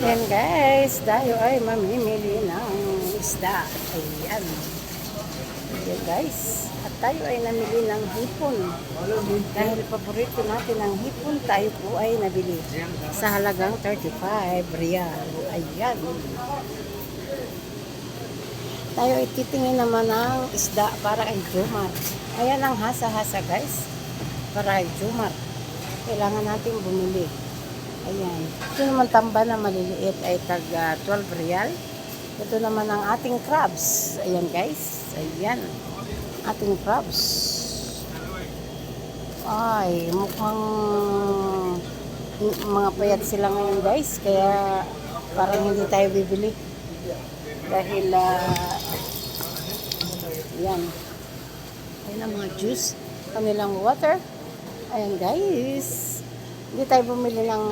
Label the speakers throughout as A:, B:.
A: Yan guys, tayo ay mamimili ng isda. Ayan. Ayan guys. At tayo ay namili ng hipon. Dahil paborito natin ang hipon, tayo po ay nabili sa halagang 35 real. Ayan. Tayo ay titingin naman ng isda para kay Jomar. Ayan ang hasa-hasa guys. Para kay Jomar. Kailangan natin bumili. Ayan. Ito naman tamba na maliliit ay tag 12 real. Ito naman ang ating crabs. Ayan guys. Ayan. Ating crabs. Ay, mukhang mga payat sila ngayon guys. Kaya parang hindi tayo bibili. Dahil, ayan. Ayan ang mga juice. Kanilang water. Ayan guys. Hindi tayo bumili ng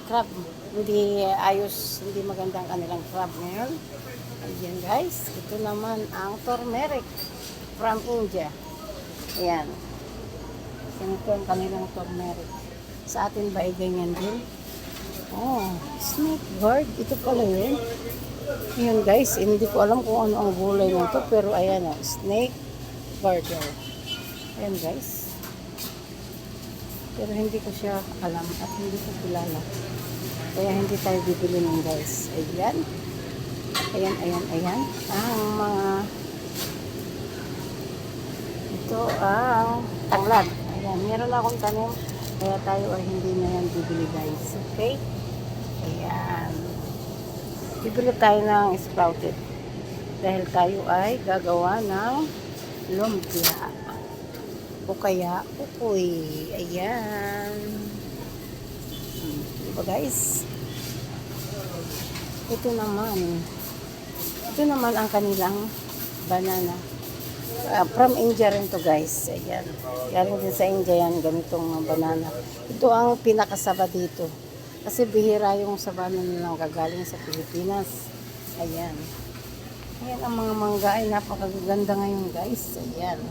A: crab. Hindi ayos, hindi magandang kanilang crab ngayon. Ayan guys. Ito naman ang turmeric from India. Ayan. Ito ang kanilang turmeric. Sa atin ba ay ganyan din? Oh, snake gourd. Ito pala yun. Ayan guys. Hindi ko alam kung ano ang gulay nito. Pero ayan o. Snake gourd. Ayan guys. Pero hindi ko siya alam at hindi ko kilala. Kaya hindi tayo bibili ng guys. Ayan. Ayan, ayan, ayan. Ang mga ito ang tanglad. Ayan. Meron akong tanim. Kaya tayo ay hindi na yan bibili guys. Okay? Ayan. Bibili tayo ng sprouted. Dahil tayo ay gagawa ng lumpia. O kaya ukoy. Ayan. Diba guys? Ito naman ang kanilang banana. From India rin to guys. Ayan. Galing din sa India yan. Ganitong banana. Ito ang pinakasaba dito. Kasi bihira yung saba na nilang kagaling sa Pilipinas. Ayan. Ayan ang mga mangga ay napakaganda ngayon guys. Ayan.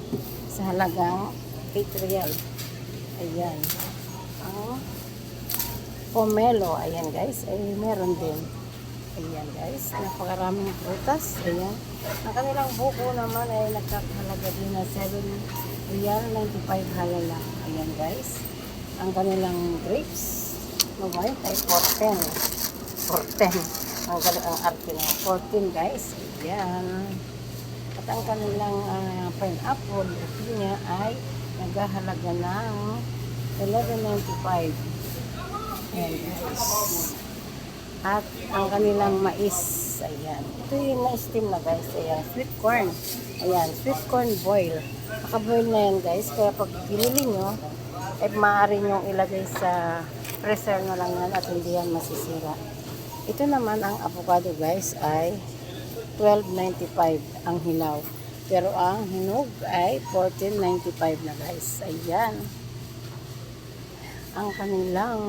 A: Sa halagang 8 real. Ayan. Ang pomelo. Ayan guys. Ay meron din. Ayan guys. Napakaraming prutas. Ayan. Ang kanilang buko naman ay nagkakahalaga din na 7 real 95 halala. Ayan guys. Ang kanilang grapes. Mabait ay 14. 14. Ang arte na 14 guys. Ayan. At ang kanilang pineapple o pinya ay naghahalaga ng 11.95. Ayan guys. At ang kanilang mais. Ayan. Ito yung na-steam na guys. Ayan. Sweet corn. Ayan. Sweet corn boil. Naka-boil na yan guys. Kaya pag binili nyo, ay maaari nyo ilagay sa freezer na lang yan at hindi yan masisira. Ito naman ang avocado guys ay 12.95 ang hilaw. Pero ang hinog ay 14.95 na guys. Ayan. Ang kanilang,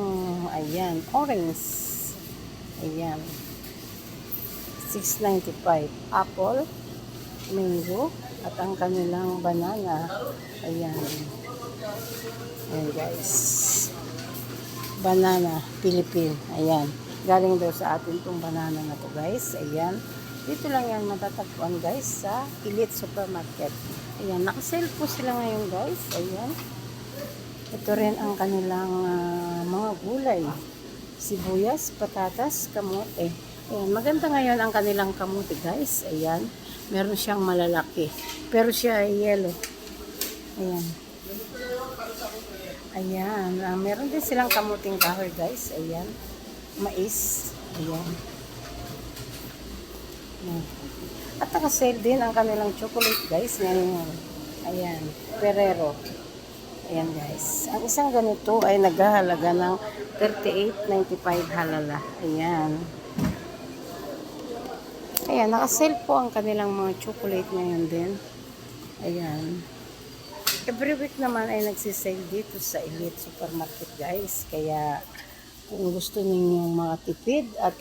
A: ayan, orange. Ayan. 6.95. Apple, mango, at ang kanilang banana. Ayan. Ayan guys. Banana, Philippine. Ayan. Galing daw sa atin tong banana na to guys. Ayan. Dito lang yan matatagpuan guys sa Elite Supermarket. Ayan, nakasale po sila ngayon guys. Ayan. Ito rin ang kanilang mga gulay. Sibuyas, patatas, kamote. Ayan, maganda ngayon ang kanilang kamote guys. Ayan. Meron siyang malalaki. Pero siya ay yellow. Ayan. Ayan. Meron din silang kamuting kahoy guys. Ayan. Mais. Ayan. At nakasale din ang kanilang chocolate guys ngayon. Ayan, Ferrero. Ayan guys. Ang isang ganito ay naghahalaga ng 38.95 halala. Ayan. Ayan, nakasale po ang kanilang mga chocolate ngayon din. Ayan. Every week naman ay nagsisale dito sa Elite Supermarket guys. Kaya kung gusto ninyong mga tipid at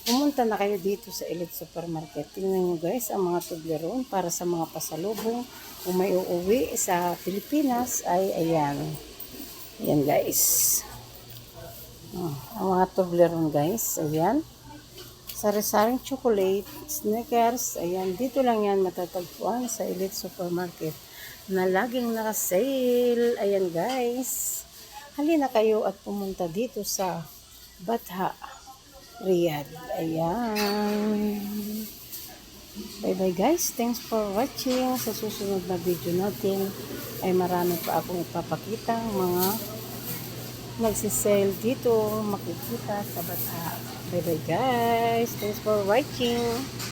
A: pumunta na kayo dito sa Elite Supermarket. Tingnan nyo guys ang mga tubleron para sa mga pasalubong. Kung may uuwi sa Pilipinas ay ayan. Ayan guys. Oh, ang mga Toblerone guys. Ayan. Sari-saring chocolate, Snickers. Ayan. Dito lang yan matatagpuan sa Elite Supermarket na laging naka-sale. Ayan guys. Halina kayo at pumunta dito sa Batha, Riyadh. Ayan. Bye-bye guys. Thanks for watching. Sa susunod na video natin ay marami pa akong ipapakitang mga nagsisale dito. Makikita sa Batha. Bye-bye guys. Thanks for watching.